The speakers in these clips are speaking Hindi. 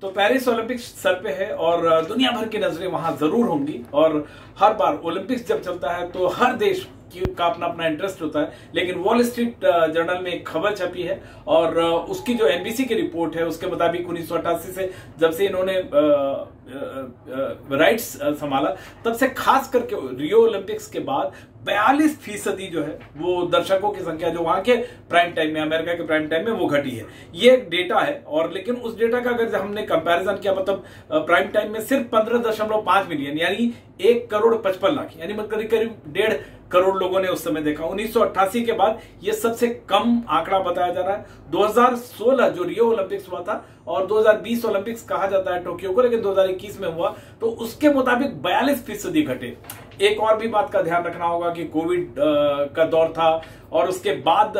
तो पेरिस ओलंपिक्स सर पे है और दुनिया भर की नजरें वहां जरूर होंगी। और हर बार ओलंपिक्स जब चलता है तो हर देश का अपना अपना इंटरेस्ट होता है। लेकिन वॉल स्ट्रीट जर्नल में एक खबर छपी है और उसकी जो एनबीसी की रिपोर्ट है उसके मुताबिक 1988 से जब से इन्होंने राइट्स संभाला तब से खास करके रियो ओलंपिक्स के बाद 42% जो है वो दर्शकों की संख्या जो वहां के प्राइम टाइम में, अमेरिका के प्राइम टाइम में, वो घटी है। ये एक डेटा है। और लेकिन उस डेटा का अगर हमने कंपैरिजन किया, मतलब प्राइम टाइम में सिर्फ 15.5 मिलियन यानी 1,55,00,000 यानी करीब करीब 1.5 करोड़ लोगों ने उस समय देखा। 1988 के बाद ये सबसे कम आंकड़ा बताया जा रहा है। 2016 जो रियो ओलंपिक्स हुआ था और 2020 ओलंपिक्स कहा जाता है टोक्यो को, लेकिन 2021 में हुआ तो उसके मुताबिक 42% घटे। एक और भी बात का ध्यान रखना होगा कि कोविड का दौर था और उसके बाद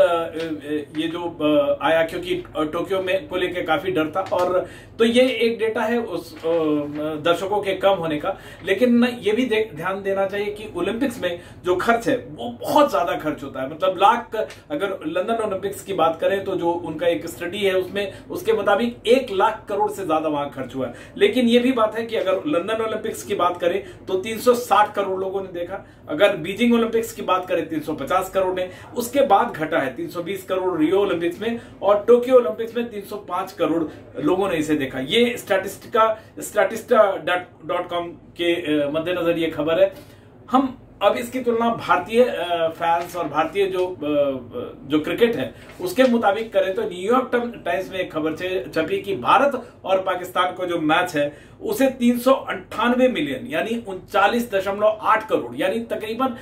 ये जो आया, क्योंकि टोक्यो में को लेकर काफी डर था। और तो ये एक डेटा है उस दर्शकों के कम होने का। लेकिन ये भी ध्यान देना चाहिए कि ओलंपिक्स में जो खर्च है वो बहुत ज्यादा खर्च होता है। मतलब लाख, अगर लंदन ओलंपिक्स की बात करें तो जो उनका एक स्टडी है उसमें उसके मुताबिक 1 लाख करोड़ से ज्यादा वहां खर्च हुआ है। लेकिन ये भी बात है कि अगर लंदन ओलंपिक्स की बात करें तो 360 करोड़ लोगों ने देखा। अगर बीजिंग ओलंपिक्स की बात करें 350 करोड़ ने, उसके बाद घटा है 320 करोड़ रियो ओलंपिक्स में, और टोक्यो ओलंपिक्स में 305 करोड़ लोगों ने इसे देखा। ये स्टैटिस्टा.com के मद्देनजर ये खबर है। हम अब इसकी तुलना भारतीय फैंस और भारतीय जो क्रिकेट है उसके मुताबिक करें तो न्यूयॉर्क टाइम्स में एक खबर छपी कि भारत और पाकिस्तान का जो मैच है उसे 398 मिलियन यानी 39.8 करोड़ यानी तकरीबन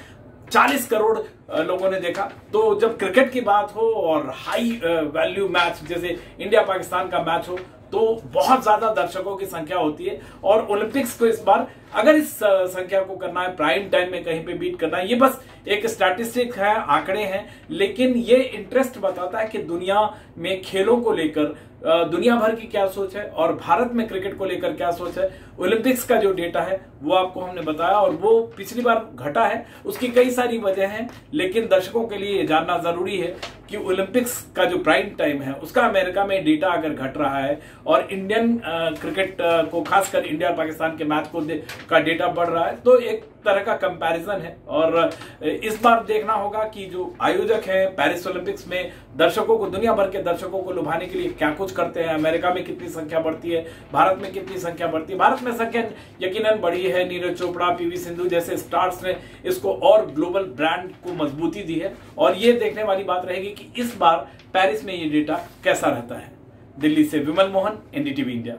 40 करोड़ लोगों ने देखा। तो जब क्रिकेट की बात हो और हाई वैल्यू मैच जैसे इंडिया पाकिस्तान का मैच हो तो बहुत ज्यादा दर्शकों की संख्या होती है। और ओलंपिक्स को इस बार अगर इस संख्या को करना है, प्राइम टाइम में कहीं पे बीट करना है, ये बस एक स्टैटिस्टिक है, आंकड़े हैं, लेकिन ये इंटरेस्ट बताता है कि दुनिया में खेलों को लेकर दुनिया भर की क्या सोच है और भारत में क्रिकेट को लेकर क्या सोच है। ओलंपिक्स का जो डेटा है वो आपको हमने बताया और वो पिछली बार घटा है, उसकी कई सारी वजह हैं। लेकिन दर्शकों के लिए ये जानना जरूरी है कि ओलंपिक्स का जो प्राइम टाइम है उसका अमेरिका में डेटा अगर घट रहा है और इंडियन क्रिकेट को, खासकर इंडिया और पाकिस्तान के मैच का डेटा बढ़ रहा है, तो एक तरह का कंपैरिजन है। और इस बार देखना होगा कि जो आयोजक है पेरिस ओलंपिक्स में दर्शकों को, दुनिया भर के दर्शकों को लुभाने के लिए क्या कुछ करते हैं। अमेरिका में कितनी संख्या बढ़ती है, भारत में कितनी संख्या बढ़ती है। भारत में संख्या यकीनन बढ़ी है। नीरज चोपड़ा, पीवी सिंधु जैसे स्टार्स ने इसको और ग्लोबल ब्रांड को मजबूती दी है। और ये देखने वाली बात रहेगी कि इस बार पेरिस में ये डेटा कैसा रहता है। दिल्ली से विमल मोहन, एनडीटीवी इंडिया।